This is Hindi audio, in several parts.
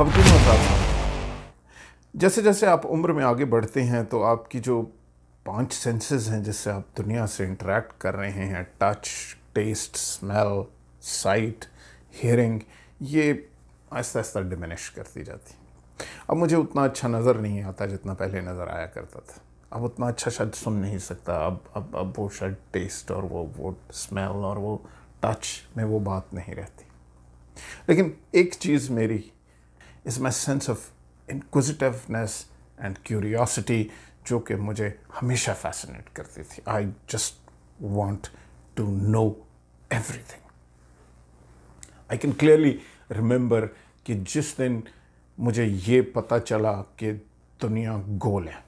ख़वातीन व हज़रात, जैसे जैसे आप उम्र में आगे बढ़ते हैं तो आपकी जो 5 सेंसेस हैं जिससे आप दुनिया से इंटरेक्ट कर रहे हैं, touch, taste, smell, sight, hearing, ये आहिस्ता आहिस्ता डिमिनिश करती जाती। अब मुझे उतना अच्छा नज़र नहीं आता जितना पहले नज़र आया करता था। अब उतना अच्छा शायद सुन नहीं सकता। अब वो शायद टेस्ट और वो स्मेल और वो टच में वो बात नहीं रहती। लेकिन एक चीज़ मेरी is my sense of inquisitiveness and curiosity, जो कि मुझे हमेशा फैसिनेट करती थी। I just want to know everything. I can clearly remember कि जिस दिन मुझे ये पता चला कि दुनिया गोल है,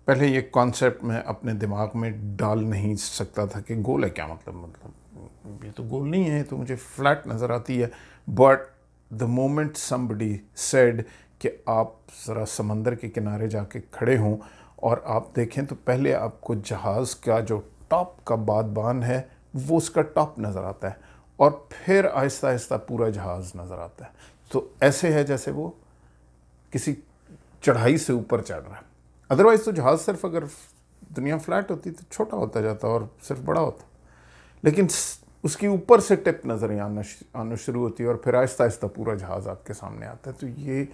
पहले ये कॉन्सेप्ट मैं अपने दिमाग में डाल नहीं सकता था कि गोल है क्या, मतलब ये तो गोल नहीं है, तो मुझे फ्लैट नज़र आती है। But the moment somebody said कि आप ज़रा समंदर के किनारे जाके खड़े हों और आप देखें तो पहले आपको जहाज़ का जो टॉप का बादबान है वो उसका टॉप नज़र आता है और फिर आहिस्ता आहिस्ता पूरा जहाज़ नज़र आता है। तो ऐसे है जैसे वो किसी चढ़ाई से ऊपर चढ़ रहा है। अदरवाइज़ तो जहाज़ सिर्फ, अगर दुनिया फ्लैट होती तो छोटा होता जाता और सिर्फ बड़ा होता, लेकिन उसकी ऊपर से टिप नज़र आना शुरू होती है और फिर आहिस्ता आहिस्ता पूरा जहाज़ आपके सामने आता है। तो ये,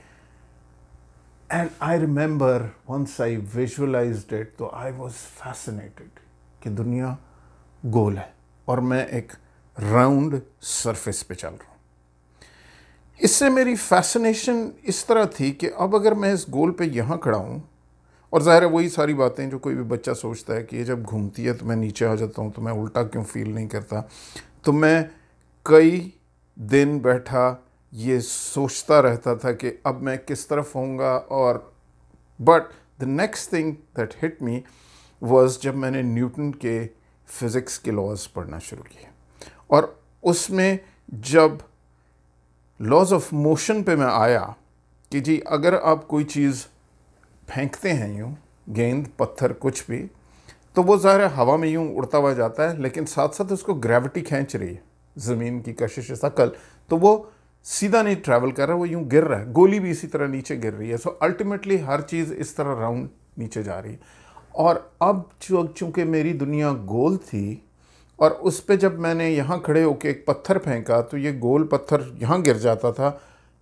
and I remember once I visualised it, तो आई वाज फैसिनेटेड कि दुनिया गोल है और मैं एक राउंड सरफेस पे चल रहा हूँ। इससे मेरी फैसिनेशन इस तरह थी कि अब अगर मैं इस गोल पे यहाँ खड़ा हूँ, और ज़ाहिर है वही सारी बातें जो कोई भी बच्चा सोचता है कि ये जब घूमती है तो मैं नीचे आ जाता हूँ, तो मैं उल्टा क्यों फील नहीं करता। तो मैं कई दिन बैठा ये सोचता रहता था कि अब मैं किस तरफ होऊंगा। और but the next thing that hit me was जब मैंने न्यूटन के फिज़िक्स के लॉज पढ़ना शुरू किए, और उसमें जब लॉज ऑफ मोशन पे मैं आया कि जी अगर आप कोई चीज़ फेंकते हैं, यूँ गेंद, पत्थर, कुछ भी, तो वो ज़ाहिर है हवा में यूँ उड़ता हुआ जाता है, लेकिन साथ साथ उसको ग्रेविटी खींच रही है, ज़मीन की कशिश शकल, तो वो सीधा नहीं ट्रैवल कर रहा, वो यूँ गिर रहा है। गोली भी इसी तरह नीचे गिर रही है। सो अल्टीमेटली हर चीज़ इस तरह राउंड नीचे जा रही है। और अब चूँकि मेरी दुनिया गोल थी और उस पर जब मैंने यहाँ खड़े होकर एक पत्थर फेंका तो ये गोल पत्थर यहाँ गिर जाता था।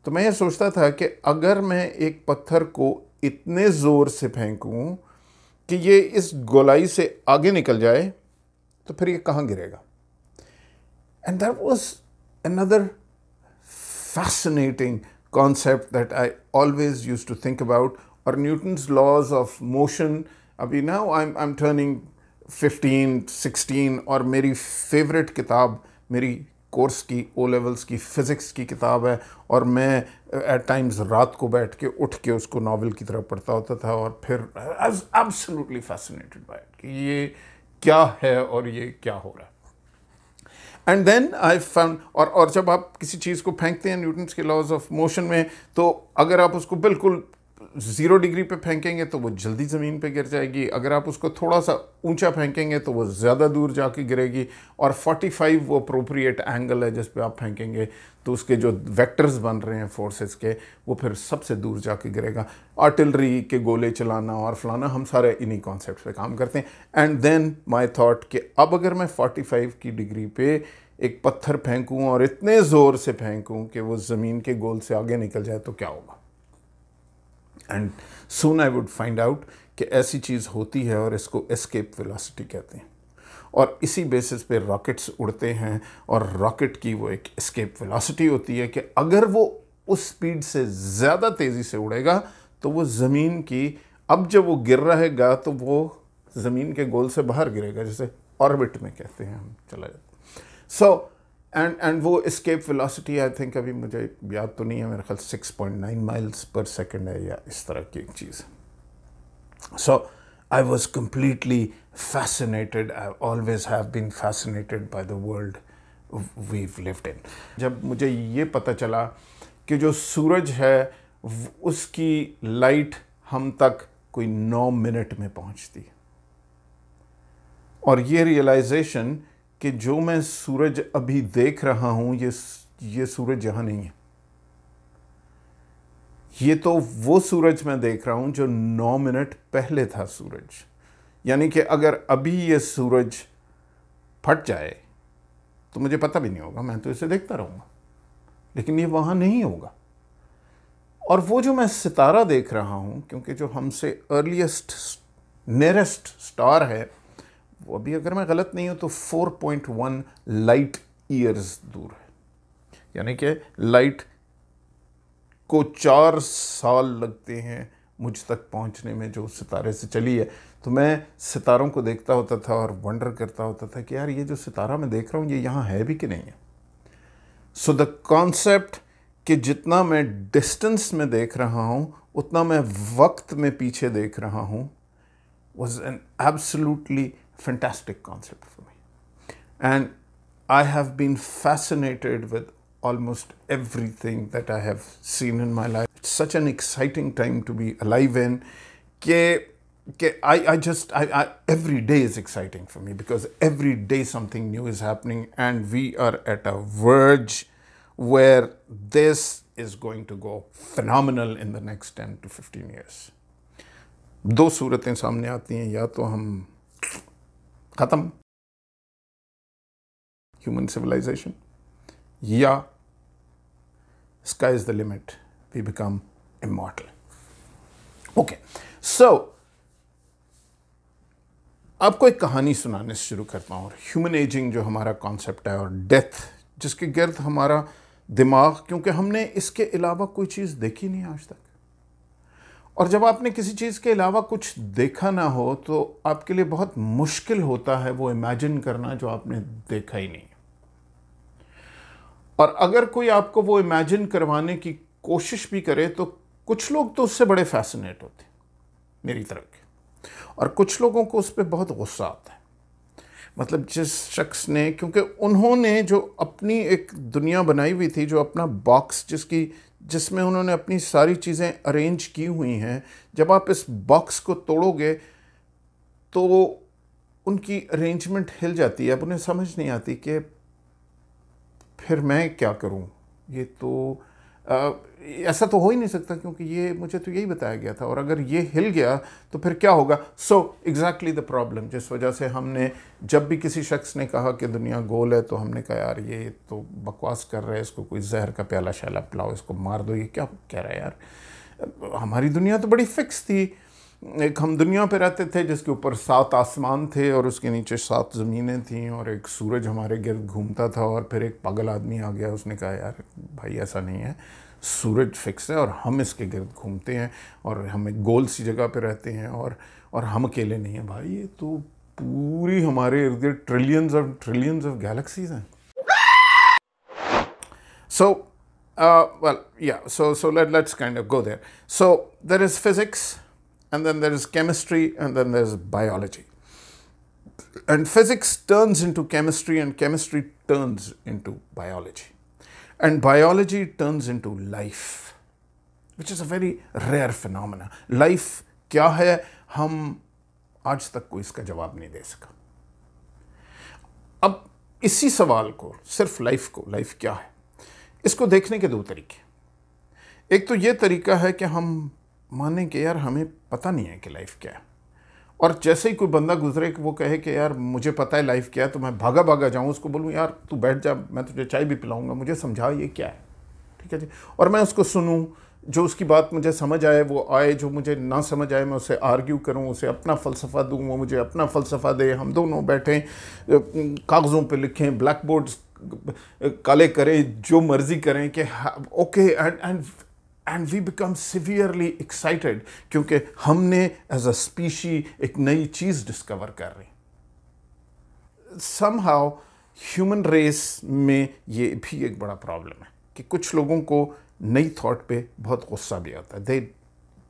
तो मैं ये सोचता था कि अगर मैं एक पत्थर को इतने ज़ोर से फेंकूं कि ये इस गोलाई से आगे निकल जाए तो फिर ये कहाँ गिरेगा। And that was another fascinating concept that I always used to think about. Or Newton's laws of motion. अभी now I'm turning 15, 16, और मेरी फेवरेट किताब मेरी कोर्स की ओ लेवल्स की फ़िज़िक्स की किताब है, और मैं एट टाइम्स रात को बैठ के उठ के उसको नावल की तरह पढ़ता होता था, और फिर I was absolutely fascinated by it कि ये क्या है और ये क्या हो रहा है। एंड देन आई फाउंड, और जब आप किसी चीज़ को फेंकते हैं न्यूटन्स के लॉज ऑफ मोशन में, तो अगर आप उसको बिल्कुल 0 डिग्री पे फेंकेंगे तो वो जल्दी ज़मीन पे गिर जाएगी, अगर आप उसको थोड़ा सा ऊंचा फेंकेंगे तो वो ज़्यादा दूर जाके गिरेगी, और 45 वो अप्रोप्रिएट एंगल है जिस पे आप फेंकेंगे तो उसके जो वेक्टर्स बन रहे हैं फोर्सेस के, वो फिर सबसे दूर जाके गिरेगा। आर्टिलरी के गोले चलाना और फलाना, हम सारे इन्हीं कॉन्सेप्ट पे काम करते हैं। एंड देन माई थॉट कि अब अगर मैं 45 की डिग्री पे एक पत्थर फेंकूं और इतने ज़ोर से फेंकूं कि वो ज़मीन के गोल से आगे निकल जाए तो क्या होगा। And soon I would find out कि ऐसी चीज़ होती है और इसको एस्केप वेलोसिटी कहते हैं, और इसी बेसिस पे रॉकेट्स उड़ते हैं, और रॉकेट की वो एक एस्केप वेलोसिटी होती है कि अगर वो उस स्पीड से ज़्यादा तेज़ी से उड़ेगा तो वो ज़मीन की, अब जब वो गिर रहेगा तो वो ज़मीन के गोल से बाहर गिरेगा, जैसे ऑर्बिट में कहते हैं हम, चला जाता। सो एंड वो एस्केप वेलोसिटी आई थिंक, अभी मुझे याद तो नहीं है, मेरे ख्याल 6.9 माइल्स पर सेकेंड है या इस तरह की एक चीज़। So I was completely fascinated, I always have been fascinated by the world we've lived in. जब मुझे ये पता चला कि जो सूरज है उसकी लाइट हम तक कोई 9 मिनट में पहुंचती है, और ये रियलाइजेशन कि जो मैं सूरज अभी देख रहा हूँ ये सूरज यहाँ नहीं है, ये तो वो सूरज मैं देख रहा हूं जो 9 मिनट पहले था सूरज। यानी कि अगर अभी ये सूरज फट जाए तो मुझे पता भी नहीं होगा, मैं तो इसे देखता रहूंगा, लेकिन ये वहां नहीं होगा। और वो जो मैं सितारा देख रहा हूं, क्योंकि जो हमसे अर्लीस्ट नियरेस्ट स्टार है वो अभी, अगर मैं गलत नहीं हूं तो 4.1 लाइट ईयर्स दूर है। यानी कि लाइट को 4 साल लगते हैं मुझ तक पहुंचने में, जो सितारे से चली है। तो मैं सितारों को देखता होता था और वंडर करता होता था कि यार ये जो सितारा मैं देख रहा हूँ ये यहाँ है भी कि नहीं है। सो द कॉन्सेप्ट कि जितना मैं डिस्टेंस में देख रहा हूँ उतना मैं वक्त में पीछे देख रहा हूँ was an absolutely fantastic concept for me. And I have been fascinated with almost everything that I have seen in my life. It's such an exciting time to be alive in. Every day is exciting for me because every day something new is happening, and we are at a verge where this is going to go phenomenal in the next 10 to 15 years. दो सूरतें सामने आती हैं, या तो हम खत्म ह्यूमन सिविलाइजेशन, या sky is the limit, we become immortal. Okay, so आपको एक कहानी सुनाने से शुरू करता हूँ। ह्यूमन एजिंग जो हमारा कॉन्सेप्ट है और डेथ जिसके गिर्द हमारा दिमाग, क्योंकि हमने इसके अलावा कोई चीज़ देखी नहीं आज तक, और जब आपने किसी चीज़ के अलावा कुछ देखा ना हो तो आपके लिए बहुत मुश्किल होता है वो इमेजिन करना जो आपने देखा ही नहीं। और अगर कोई आपको वो इमेजिन करवाने की कोशिश भी करे तो कुछ लोग तो उससे बड़े फैसिनेट होते हैं मेरी तरह के, और कुछ लोगों को उस पर बहुत गुस्सा आता है। मतलब जिस शख्स ने, क्योंकि उन्होंने जो अपनी एक दुनिया बनाई हुई थी, जो अपना बॉक्स जिसमें उन्होंने अपनी सारी चीज़ें अरेंज की हुई हैं, जब आप इस बॉक्स को तोड़ोगे तो उनकी अरेंजमेंट हिल जाती है। अब उन्हें समझ नहीं आती कि फिर मैं क्या करूं। ये तो ऐसा तो हो ही नहीं सकता, क्योंकि ये मुझे तो यही बताया गया था, और अगर ये हिल गया तो फिर क्या होगा। सो एग्जैक्टली द प्रॉब्लम, जिस वजह से हमने जब भी किसी शख्स ने कहा कि दुनिया गोल है तो हमने कहा यार ये तो बकवास कर रहा है, इसको कोई जहर का प्याला शैला पिलाओ, इसको मार दो, ये क्या कह रहा है यार। हमारी दुनिया तो बड़ी फिक्स थी। एक हम दुनिया पे रहते थे जिसके ऊपर 7 आसमान थे और उसके नीचे 7 ज़मीनें थीं, और एक सूरज हमारे गिर्द घूमता था। और फिर एक पागल आदमी आ गया, उसने कहा यार भाई ऐसा नहीं है, सूरज फिक्स है और हम इसके गिर्द घूमते हैं और हम एक गोल सी जगह पे रहते हैं, और हम अकेले नहीं हैं। भाई ये तो पूरी हमारे इर्द गिर्द ट्रिलियंस ऑफ गैलेक्सीज हैं। So let's kind of go there. So there is physics, and then there is chemistry, and then there is biology. And physics turns into chemistry, and chemistry turns into biology. And biology turns into life, which is a very rare phenomena. Life क्या है, हम आज तक कोई इसका जवाब नहीं दे सका। अब इसी सवाल को, सिर्फ लाइफ क्या है, इसको देखने के 2 तरीके। एक तो ये तरीका है कि हम माने कि यार हमें पता नहीं है कि लाइफ क्या है, और जैसे ही कोई बंदा गुजरे कि वो कहे कि यार मुझे पता है लाइफ क्या है, तो मैं भागा भागा जाऊँ, उसको बोलूँ यार तू बैठ जा, मैं तुझे चाय भी पिलाऊंगा, मुझे समझा ये क्या है, ठीक है जी। और मैं उसको सुनूँ, जो उसकी बात मुझे समझ आए वो आए, जो मुझे ना समझ आए मैं उसे आर्ग्यू करूँ, उसे अपना फ़लसफ़ा दूँ, वो मुझे अपना फ़लसफ़ा दे, हम दोनों बैठें, कागज़ों पे लिखें, ब्लैक बोर्ड्स काले करें, जो मर्ज़ी करें कि okay, and we become severely excited, क्योंकि हमने एज अ स्पीशी एक नई चीज़ डिस्कवर कर रही। समहाउ ह्यूमन रेस में ये भी एक बड़ा प्रॉब्लम है कि कुछ लोगों को नई थॉट पे बहुत गुस्सा भी आता है।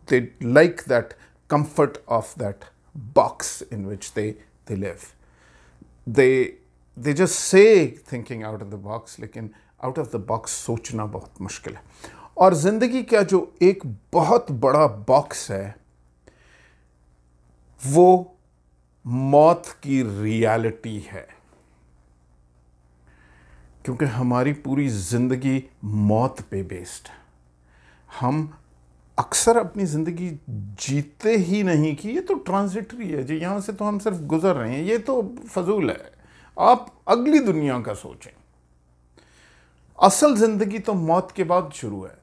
They like that comfort of that box in which they live. They just say thinking out of the box, लेकिन आउट ऑफ द बॉक्स सोचना बहुत मुश्किल है। और ज़िंदगी का जो एक बहुत बड़ा बॉक्स है वो मौत की रियलिटी है, क्योंकि हमारी पूरी ज़िंदगी मौत पे बेस्ड है। हम अक्सर अपनी ज़िंदगी जीते ही नहीं कि ये तो ट्रांजिटरी है जी, यहाँ से तो हम सिर्फ गुजर रहे हैं, ये तो फजूल है। आप अगली दुनिया का सोचें, असल ज़िंदगी तो मौत के बाद शुरू है।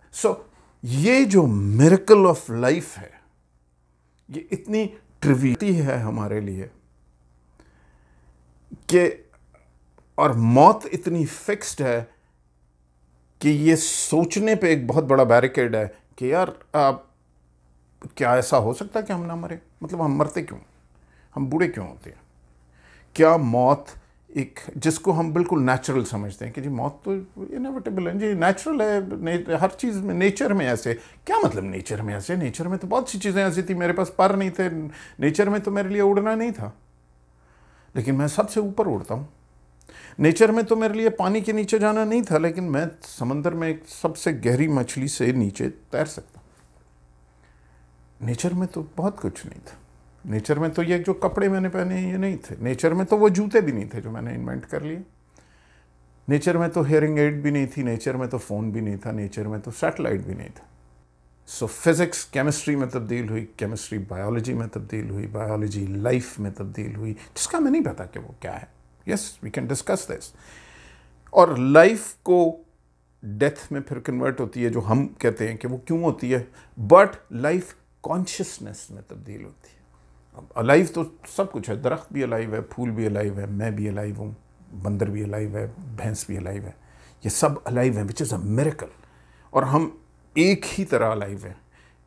ये जो मिरेकल ऑफ लाइफ है, ये इतनी ट्रिविटी है हमारे लिए कि, और मौत इतनी फिक्स्ड है कि ये सोचने पे एक बहुत बड़ा बैरिकेड है कि यार क्या ऐसा हो सकता है कि हम ना मरे? मतलब हम मरते क्यों, हम बूढ़े क्यों होते हैं? क्या मौत एक, जिसको हम बिल्कुल नेचुरल समझते हैं कि जी मौत तो इनएविटेबल है जी, नेचुरल है, हर चीज़ में, नेचर में ऐसे। क्या मतलब नेचर में ऐसे? नेचर में तो बहुत सी चीज़ें ऐसी थी, मेरे पास पर नहीं थे, नेचर में तो मेरे लिए उड़ना नहीं था, लेकिन मैं सबसे ऊपर उड़ता हूँ। नेचर में तो मेरे लिए पानी के नीचे जाना नहीं था, लेकिन मैं समंदर में एक सबसे गहरी मछली से नीचे तैर सकता हूँ। नेचर में तो बहुत कुछ नहीं था। नेचर में तो ये जो कपड़े मैंने पहने ये नहीं थे। नेचर में तो वो जूते भी नहीं थे जो मैंने इन्वेंट कर लिए। नेचर में तो हेयरिंग एड भी नहीं थी। नेचर में तो फ़ोन भी नहीं था। नेचर में तो सैटेलाइट भी नहीं था। सो फिज़िक्स केमिस्ट्री में तब्दील हुई, केमिस्ट्री बायोलॉजी में तब्दील हुई, बायोलॉजी लाइफ में तब्दील हुई, जिसका हमें नहीं पता कि वो क्या है। Yes, we can discuss this. और लाइफ को डेथ में फिर कन्वर्ट होती है, जो हम कहते हैं कि वो क्यों होती है, बट लाइफ कॉन्शियसनेस में तब्दील होती है। अब अलाइव तो सब कुछ है, दरख्त भी अलाइव है, फूल भी अलाइव है, मैं भी अलाइव हूँ, बंदर भी अलाइव है, भैंस भी अलाइव है, ये सब अलाइव है, विच इज़ अ मिरेकल। और हम एक ही तरह अलाइव हैं,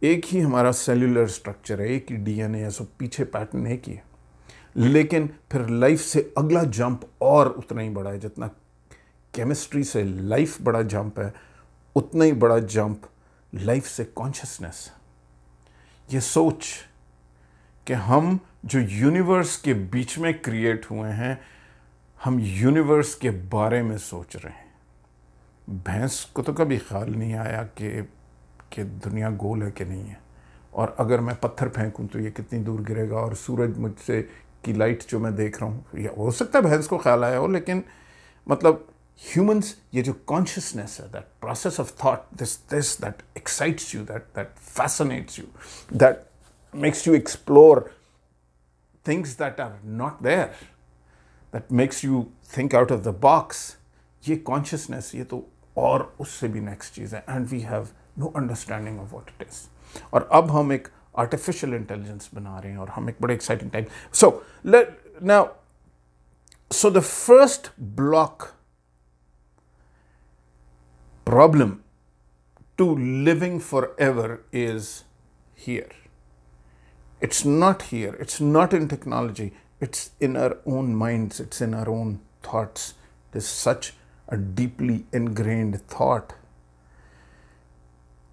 एक ही हमारा सेल्यूलर स्ट्रक्चर है, एक ही डीएनए है, सब पीछे पैटर्न एक ही है। लेकिन फिर लाइफ से अगला जंप और उतना ही बड़ा है। जितना केमिस्ट्री से लाइफ बड़ा जंप है, उतना ही बड़ा जंप लाइफ से कॉन्शियसनेस। ये सोच कि हम जो यूनिवर्स के बीच में क्रिएट हुए हैं, हम यूनिवर्स के बारे में सोच रहे हैं। भैंस को तो कभी ख्याल नहीं आया कि दुनिया गोल है कि नहीं है, और अगर मैं पत्थर फेंकूं तो ये कितनी दूर गिरेगा, और सूरज मुझसे की लाइट जो मैं देख रहा हूँ, या हो सकता है भैंस को ख्याल आया हो, लेकिन मतलब ह्यूमंस, ये जो कॉन्शियसनेस है, that process of thought, this that excites you, that fascinates you, that makes you explore things that are not there, that makes you think out of the box. ये consciousness, ये तो और उससे भी next चीज़ है, and we have no understanding of what it is. और अब हम एक artificial intelligence बना रहे हैं, और हम एक बड़े exciting time. So the first block problem to living forever is here. It's not here, it's not in technology, it's in our own minds, it's in our own thoughts. It is such a deeply ingrained thought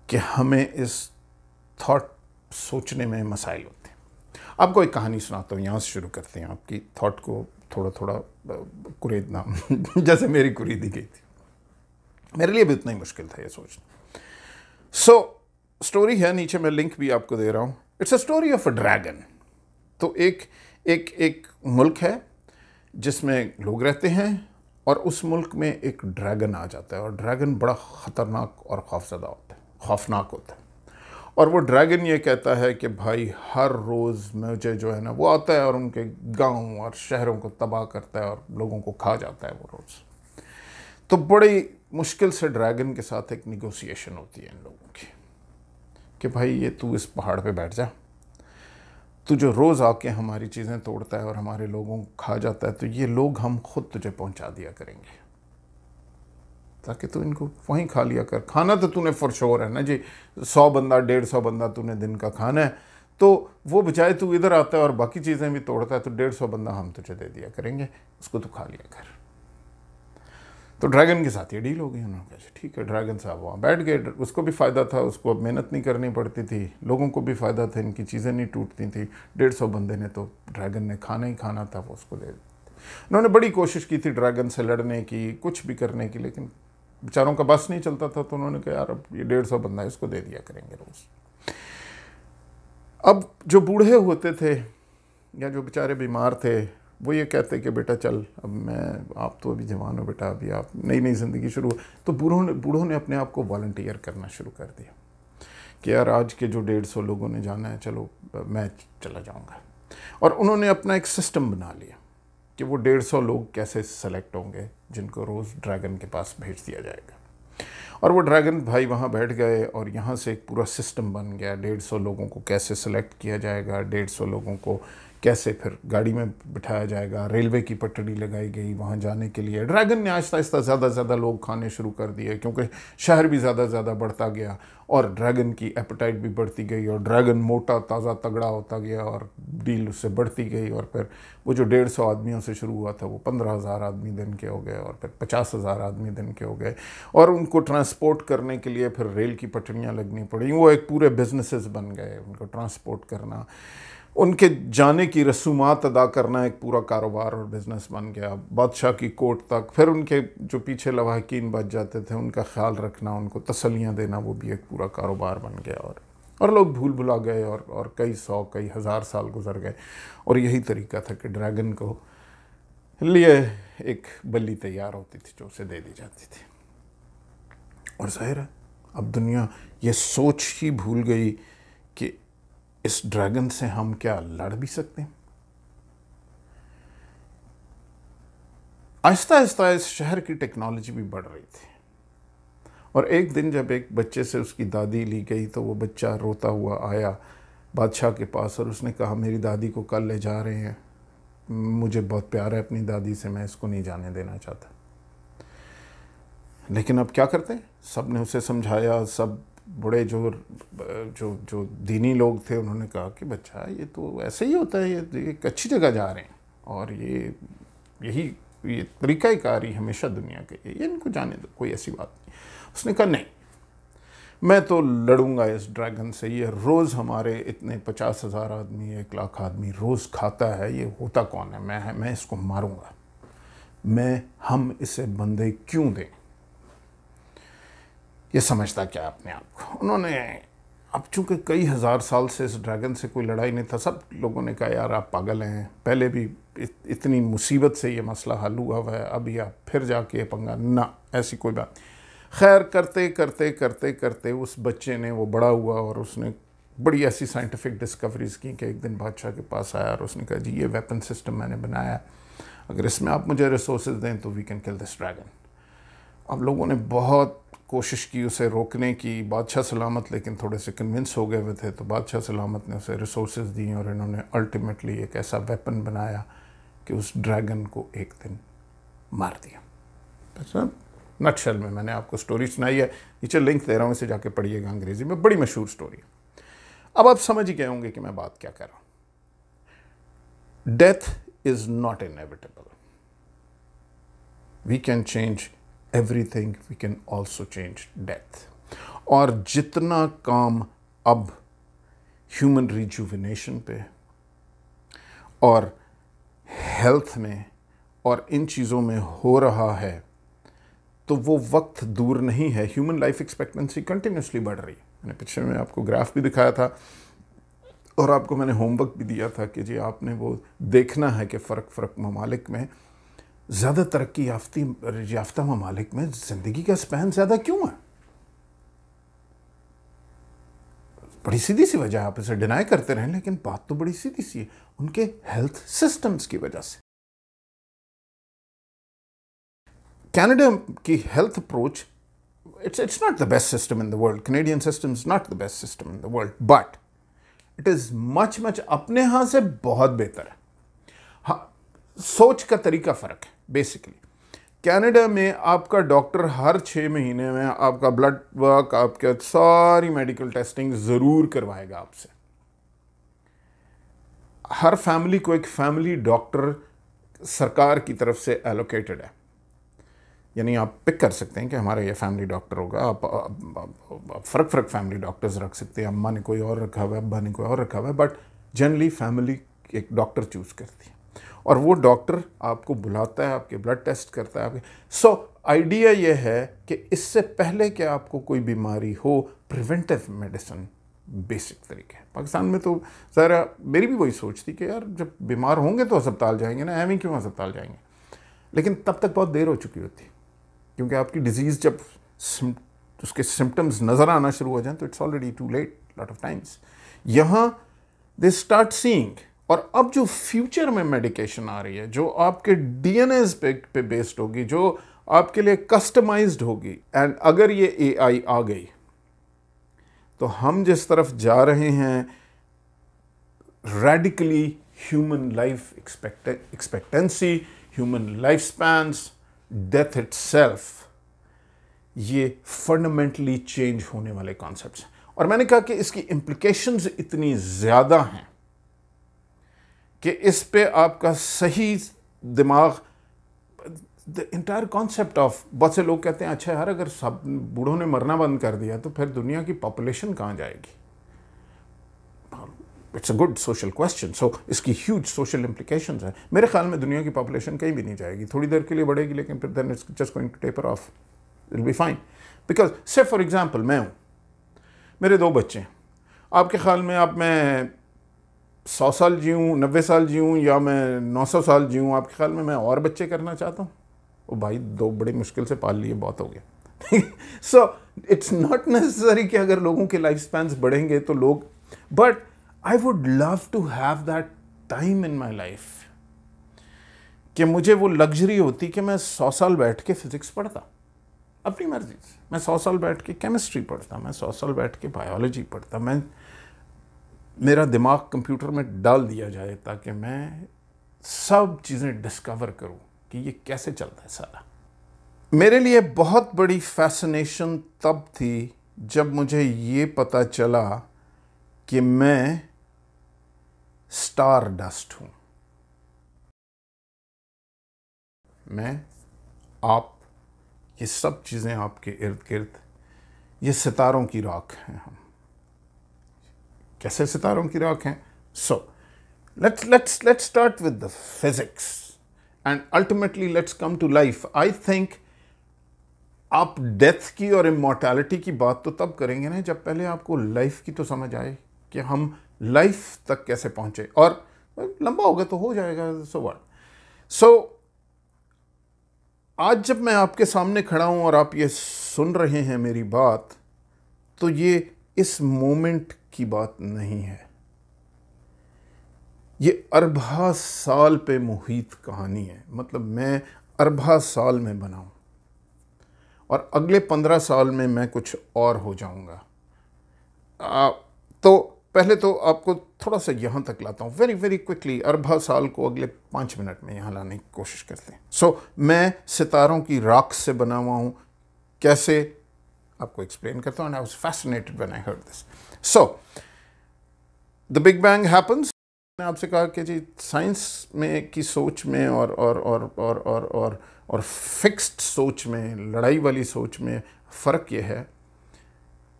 कि हमें इस थॉट सोचने में मसाइल होते हैं। आपको एक कहानी सुनाता हूँ, यहाँ से शुरू करते हैं आपकी थॉट को थोड़ा थोड़ा कुरेदना जैसे मेरी कुरीदी गई थी। मेरे लिए भी उतना ही मुश्किल था ये सोचना। स्टोरी है, नीचे मैं लिंक भी आपको दे रहा हूँ। It's a story of a dragon. तो एक मुल्क है जिसमें लोग रहते हैं, और उस मुल्क में एक ड्रैगन आ जाता है, और ड्रैगन बड़ा ख़तरनाक और खौफनाक होता है। और वो ड्रैगन ये कहता है कि भाई हर रोज़ मुझे जो है ना, वो आता है और उनके गांव और शहरों को तबाह करता है और लोगों को खा जाता है वो रोज़। तो बड़ी मुश्किल से ड्रैगन के साथ एक निगोसिएशन होती है इन लोगों की कि भाई ये तू इस पहाड़ पे बैठ जा, तू जो रोज़ आके हमारी चीज़ें तोड़ता है और हमारे लोगों को खा जाता है, तो ये लोग हम खुद तुझे पहुंचा दिया करेंगे, ताकि तू इनको वहीं खा लिया कर। खाना तो तूने फॉर श्योर है ना जी, 100 बंदा 150 बंदा तूने दिन का खाना है, तो वो बजाय तू इधर आता है और बाकी चीज़ें भी तोड़ता है, तो 150 बंदा हम तुझे दे दिया करेंगे, उसको तू खा लिया कर। तो ड्रैगन के साथ ये डील हो गई। उन्होंने कहा ठीक है। ड्रैगन साहब वहाँ बैठ गए, उसको भी फ़ायदा था, उसको अब मेहनत नहीं करनी पड़ती थी, लोगों को भी फ़ायदा था, इनकी चीज़ें नहीं टूटती थी। 150 बंदे ने तो ड्रैगन ने खाना ही खाना था, वो उसको दे दिया। उन्होंने बड़ी कोशिश की थी ड्रैगन से लड़ने की, कुछ भी करने की, लेकिन बेचारों का बस नहीं चलता था। तो उन्होंने कहा यार अब ये 150 बंदा है, इसको दे दिया करेंगे रोज़। अब जो बूढ़े होते थे या जो बेचारे बीमार थे, वो ये कहते कि बेटा चल, अब आप तो अभी जवान हो बेटा, अभी आप नई ज़िंदगी शुरू हो। तो बूढ़ों ने अपने आप को वॉलंटियर करना शुरू कर दिया कि यार आज के जो 150 लोगों ने जाना है, चलो मैं चला जाऊंगा। और उन्होंने अपना एक सिस्टम बना लिया कि वो 150 लोग कैसे सेलेक्ट होंगे जिनको रोज़ ड्रैगन के पास भेज दिया जाएगा। और वो ड्रैगन भाई वहाँ बैठ गए और यहाँ से एक पूरा सिस्टम बन गया। 150 लोगों को कैसे सेलेक्ट किया जाएगा, 150 लोगों को कैसे फिर गाड़ी में बिठाया जाएगा, रेलवे की पटड़ी लगाई गई वहाँ जाने के लिए। ड्रैगन ने आहिस्ता आहिस्ता ज़्यादा से ज़्यादा लोग खाने शुरू कर दिए, क्योंकि शहर भी ज़्यादा से ज़्यादा बढ़ता गया और ड्रैगन की एपेटाइट भी बढ़ती गई और ड्रैगन मोटा ताज़ा तगड़ा होता गया और डील उससे बढ़ती गई। और फिर वो जो 150 आदमियों से शुरू हुआ था वो 15,000 आदमी दिन के हो गए और फिर 50,000 आदमी दिन के हो गए। और उनको ट्रांसपोर्ट करने के लिए फिर रेल की पटरियाँ लगनी पड़ी। वो एक पूरे बिजनेसेस बन गए, उनको ट्रांसपोर्ट करना, उनके जाने की रसूमात अदा करना एक पूरा कारोबार और बिज़नेस बन गया। बादशाह की कोर्ट तक, फिर उनके जो पीछे लवाहकीन बच जाते थे उनका ख्याल रखना, उनको तसल्लियाँ देना, वो भी एक पूरा कारोबार बन गया। और लोग भूल भुला गए और कई 100 कई हज़ार साल गुजर गए। और यही तरीका था कि ड्रैगन को लिए एक बल्ली तैयार होती थी जो उसे दे दी जाती थी। और जाहिर है अब दुनिया ये सोच ही भूल गई कि इस ड्रैगन से हम क्या लड़ भी सकते हैं। आहिस्ता आहिस्ता इस शहर की टेक्नोलॉजी भी बढ़ रही थी। और एक दिन जब एक बच्चे से उसकी दादी ली गई तो वो बच्चा रोता हुआ आया बादशाह के पास और उसने कहा मेरी दादी को कल ले जा रहे हैं, मुझे बहुत प्यार है अपनी दादी से, मैं इसको नहीं जाने देना चाहता। लेकिन अब क्या करते, सब ने उसे समझाया, सब बड़े जो जो जो दीनी लोग थे उन्होंने कहा कि बच्चा ये तो ऐसे ही होता है, ये एक अच्छी जगह जा रहे हैं और ये तरीक़ाकार ही हमेशा दुनिया के, ये इनको जाने दो, कोई ऐसी बात नहीं। उसने कहा नहीं, मैं तो लड़ूंगा इस ड्रैगन से, ये रोज़ हमारे इतने 50,000 आदमी 1 लाख आदमी रोज़ खाता है, ये होता कौन है, मैं इसको मारूंगा, हम इसे बंदे क्यों दें, ये समझता क्या अपने आप को। उन्होंने अब चूँकि कई हज़ार साल से इस ड्रैगन से कोई लड़ाई नहीं था, सब लोगों ने कहा यार आप पागल हैं, पहले भी इतनी मुसीबत से ये मसला हल हुआ हुआ है, अभी आप फिर जाके पंगा, ना ऐसी कोई बात। खैर करते करते करते करते उस बच्चे ने, वो बड़ा हुआ और उसने बड़ी ऐसी साइंटिफिक डिस्कवरीज़ की कि एक दिन बादशाह के पास आया और उसने कहा जी ये वेपन सिस्टम मैंने बनाया, अगर इसमें आप मुझे रिसोर्सेज दें तो we can kill this dragon. अब लोगों ने बहुत कोशिश की उसे रोकने की, बादशाह सलामत लेकिन थोड़े से कन्विंस हो गए हुए थे, तो बादशाह सलामत ने उसे रिसोर्सेज दी और इन्होंने अल्टीमेटली एक ऐसा वेपन बनाया कि उस ड्रैगन को एक दिन मार दिया। अच्छा, नटशेल में मैंने आपको स्टोरी सुनाई है, नीचे लिंक दे रहा हूँ, इसे जाके पढ़िएगा, अंग्रेजी में बड़ी मशहूर स्टोरी है। अब आप समझ ही गए होंगे कि मैं बात क्या कर रहा हूँ। Death is not inevitable, we can change everything, we can also change death. और जितना काम अब ह्यूमन रिजुविनेशन पे और हेल्थ में और इन चीज़ों में हो रहा है, तो वो वक्त दूर नहीं है। ह्यूमन लाइफ एक्सपेक्टेंसी कंटिन्यूसली बढ़ रही है। मैंने पिछले में आपको ग्राफ भी दिखाया था और आपको मैंने होमवर्क भी दिया था कि जी आपने वो देखना है कि फ़र्क ममालिक में, ज़्यादा तरक्की याफ्ता ममालिक में ज़िंदगी का स्पैन ज़्यादा क्यों है। बड़ी सीधी सी वजह, आप इसे डिनाई करते रहें लेकिन बात तो बड़ी सीधी सी है, उनके हेल्थ सिस्टम्स की वजह से। कनाडा की health approach, it's not the best system in the world. Canadian system is not the best system in the world, but it is much अपने यहाँ से बहुत बेहतर है। हाँ, सोच का तरीका फ़र्क है। बेसिकली कनाडा में आपका डॉक्टर हर 6 महीने में आपका ब्लड वर्क, आपके सारी मेडिकल टेस्टिंग ज़रूर करवाएगा आपसे। हर फैमिली को एक फैमिली डॉक्टर सरकार की तरफ से एलोकेटेड है, यानी आप पिक कर सकते हैं कि हमारा ये फैमिली डॉक्टर होगा। आप फ़र्क फैमिली डॉक्टर्स रख सकते हैं, अम्मा ने कोई और रखा हुआ है, अब्बा ने कोई और रखा हुआ है, बट जनरली फैमिली एक डॉक्टर चूज़ करती है और वो डॉक्टर आपको बुलाता है, आपके ब्लड टेस्ट करता है, आपके आइडिया ये है कि इससे पहले कि आपको कोई बीमारी हो, प्रिवेंटिव मेडिसिन बेसिक तरीके है। पाकिस्तान में तो ज़रा मेरी भी वही सोच थी कि यार जब बीमार होंगे तो अस्पताल जाएंगे ना, एम क्यों अस्पताल जाएंगे। लेकिन तब तक बहुत देर हो चुकी होती, क्योंकि आपकी डिजीज़ जब उसके सिम्टम्स नज़र आना शुरू हो जाएं तो it's already too late. Lot of times. यहाँ दे स्टार्ट सीइंग, और अब जो फ्यूचर में मेडिकेशन आ रही है, जो आपके डीएनए पे बेस्ड होगी, जो आपके लिए कस्टमाइज्ड होगी, एंड अगर ये एआई आ गई तो हम जिस तरफ जा रहे हैं, radically human life expectancy, human life spans, death itself, ये फंडामेंटली चेंज होने वाले कॉन्सेप्ट्स हैं। और मैंने कहा कि इसकी इम्प्लीकेशंस इतनी ज़्यादा हैं कि इस पे आपका सही दिमाग, द इंटायर कॉन्सेप्ट ऑफ, बहुत से लोग कहते हैं अच्छा यार अगर सब बूढ़ों ने मरना बंद कर दिया तो फिर दुनिया की पॉपुलेशन कहाँ जाएगी। It's a good social question. So इसकी ह्यूज सोशल इम्प्लीकेशंस हैं। मेरे ख्याल में दुनिया की पॉपुलेशन कहीं भी नहीं जाएगी, थोड़ी देर के लिए बढ़ेगी लेकिन फिर then it's just going to taper off, it will be fine. Because say for example मैं हूँ, मेरे 2 बच्चे हैं, आपके ख्याल में आप मैं 100 साल जीऊँ, 90 साल जीऊँ, या मैं 900 साल जीऊँ, आपके ख्याल में मैं और बच्चे करना चाहता हूँ? ओ भाई 2 बड़ी मुश्किल से पाल लिए, बहुत हो गया। सो इट्स नॉट नेसेसरी कि अगर लोगों के लाइफ स्पैन्स बढ़ेंगे तो लोग, but I would love to have that time in my life कि मुझे वो लग्जरी होती कि मैं 100 साल बैठ के फिजिक्स पढ़ता अपनी मर्जी से, मैं 100 साल बैठ के केमिस्ट्री पढ़ता, मैं 100 साल बैठ के बायोलॉजी पढ़ता, मैं मेरा दिमाग कंप्यूटर में डाल दिया जाए ताकि मैं सब चीज़ें डिस्कवर करूं कि ये कैसे चलता है सारा। मेरे लिए बहुत बड़ी फैसिनेशन तब थी जब मुझे ये पता चला कि मैं स्टार डस्ट हूं। मैं, आप, ये सब चीज़ें आपके इर्द गिर्द, ये सितारों की राख हैं। हम कैसे सितारों की राख हैं? सो let's start with the physics and ultimately let's come to life. I think आप डेथ की और इमॉर्टैलिटी की बात तो तब करेंगे ना जब पहले आपको लाइफ की तो समझ आए कि हम लाइफ तक कैसे पहुंचे, और लंबा होगा तो हो जाएगा, सो व्हाट। सो आज जब मैं आपके सामने खड़ा हूं और आप ये सुन रहे हैं मेरी बात, तो ये इस मोमेंट की बात नहीं है, ये अरबा साल पे मुहित कहानी है। मतलब मैं अरबा साल में बना हूं और अगले 15 साल में मैं कुछ और हो जाऊंगा। तो पहले तो आपको थोड़ा सा यहाँ तक लाता हूँ वेरी वेरी क्विकली। अरबा साल को अगले 5 मिनट में यहाँ लाने की कोशिश करते हैं। सो मैं सितारों की राख से बना हुआ हूँ, कैसे आपको एक्सप्लेन करता हूँ। And I was fascinated when I heard this. So the big bang happens. मैंने आपसे कहा कि जी साइंस में की सोच में और फिक्स्ड सोच में, लड़ाई वाली सोच में फ़र्क ये है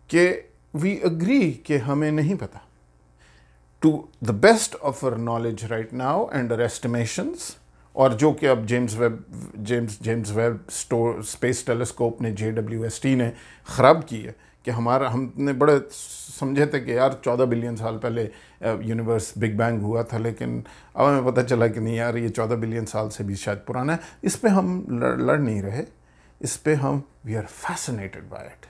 कि वी अग्री कि हमें नहीं पता। To the best of our knowledge right now and our estimations, और जो कि अब जेम्स वेब स्पेस टेलीस्कोप ने, JWST ने ख़राब की है कि हमने बड़े समझे थे कि यार 14 बिलियन साल पहले यूनिवर्स बिग बैंग हुआ था, लेकिन अब हमें पता चला कि नहीं यार, ये 14 बिलियन साल से भी शायद पुराना है। इस पे हम लड़ नहीं रहे, इस पे हम we are fascinated by it,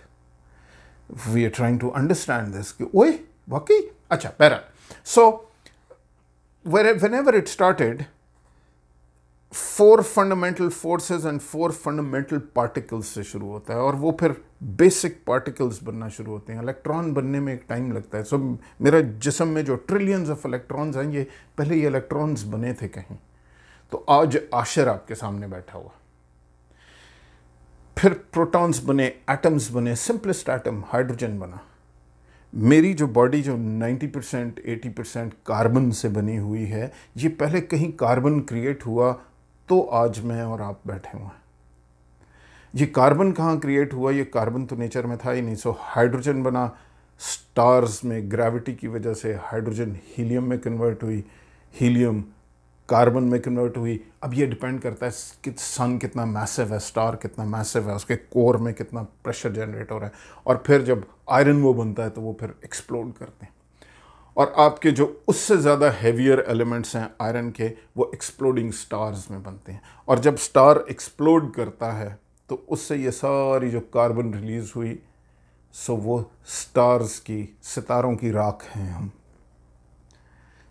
we are trying to understand this कि ओए वाकई अच्छा पैरा। So whenever it started, 4 fundamental forces and 4 fundamental particles से शुरू होता है, और वो फिर बेसिक पार्टिकल्स बनना शुरू होते हैं। इलेक्ट्रॉन बनने में एक टाइम लगता है। सो मेरा जिस्म में जो ट्रिलियंस ऑफ इलेक्ट्रॉन्स हैं, ये पहले ये इलेक्ट्रॉन्स बने थे कहीं। तो आज आशर आपके सामने बैठा हुआ, फिर प्रोटॉन्स बने, एटम्स बने, सिंपलेस्ट एटम हाइड्रोजन बना। मेरी जो बॉडी जो 90% 80% कार्बन से बनी हुई है, ये पहले कहीं कार्बन क्रिएट हुआ तो आज मैं और आप बैठे हुए हैं। ये कार्बन कहाँ क्रिएट हुआ? ये कार्बन तो नेचर में था ही नहीं। सो हाइड्रोजन बना, स्टार्स में ग्रेविटी की वजह से हाइड्रोजन हीलियम में कन्वर्ट हुई, हीलियम कार्बन में कन्वर्ट हुई। अब ये डिपेंड करता है कि सन कितना मैसिव है, स्टार कितना मैसिव है, उसके कोर में कितना प्रेशर जनरेट हो रहा है, और फिर जब आयरन वो बनता है तो वो फिर एक्सप्लोड करते हैं, और आपके जो उससे ज़्यादा हैवियर एलिमेंट्स हैं आयरन के, वो एक्सप्लोडिंग स्टार्स में बनते हैं। और जब स्टार एक्सप्लोड करता है तो उससे ये सारी जो कार्बन रिलीज़ हुई सो वो स्टार्स की, सितारों की राख हैं हम।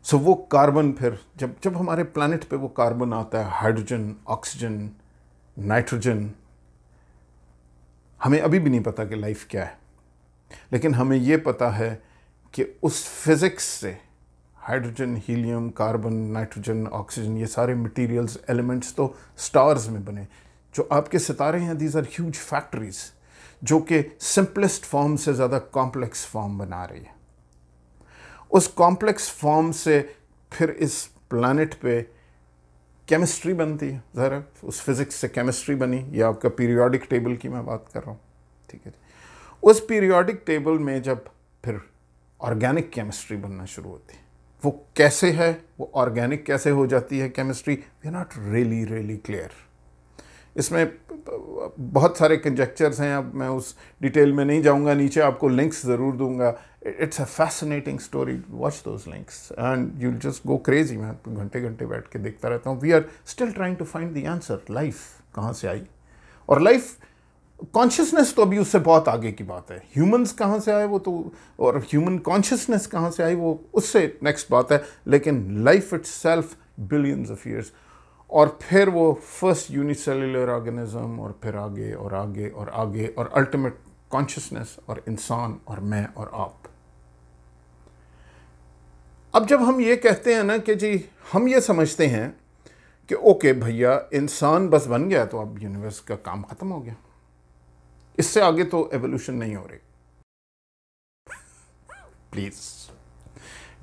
सो वो कार्बन, फिर जब जब हमारे प्लैनेट पे वो कार्बन आता है, हाइड्रोजन, ऑक्सीजन, नाइट्रोजन, हमें अभी भी नहीं पता कि लाइफ क्या है, लेकिन हमें ये पता है कि उस फिज़िक्स से hydrogen, helium, carbon, nitrogen, oxygen, ये सारे मटेरियल्स, एलिमेंट्स तो स्टार्स में बने। जो आपके सितारे हैं, दीज आर ह्यूज फैक्ट्रीज जो कि सिंपलेस्ट फॉर्म से ज़्यादा कॉम्प्लेक्स फॉर्म बना रही है। उस कॉम्प्लेक्स फॉर्म से फिर इस प्लैनेट पे केमिस्ट्री बनती है। ज़रा उस फिज़िक्स से केमिस्ट्री बनी। ये आपका पीरियोडिक टेबल की मैं बात कर रहा हूँ, ठीक है। उस पीरियोडिक टेबल में जब फिर ऑर्गेनिक केमिस्ट्री बनना शुरू होती है, वो कैसे है, वो ऑर्गेनिक कैसे हो जाती है chemistry, we are not really clear. इसमें बहुत सारे कंजेक्चर्स हैं, अब मैं उस डिटेल में नहीं जाऊंगा, नीचे आपको लिंक्स ज़रूर दूंगा। It's a fascinating story, watch those links and you will just go crazy. मैं घंटे घंटे बैठ के देखता रहता हूँ। We are still trying to find the answer, life कहाँ से आई, और लाइफ कॉन्शियसनेस तो अभी उससे बहुत आगे की बात है। ह्यूमंस कहाँ से आए वो तो, और ह्यूमन कॉन्शियसनेस कहाँ से आई वो उससे नेक्स्ट बात है, लेकिन life itself billions of years, और फिर वो फर्स्ट यूनिसेल्युलर ऑर्गेनिज्म, और फिर आगे और आगे और आगे, और अल्टीमेट कॉन्शियसनेस, और इंसान, और मैं और आप। अब जब हम ये कहते हैं ना कि जी हम ये समझते हैं कि ओके भैया इंसान बस बन गया तो अब यूनिवर्स का काम खत्म हो गया, इससे आगे तो एवोल्यूशन नहीं हो रही। Please,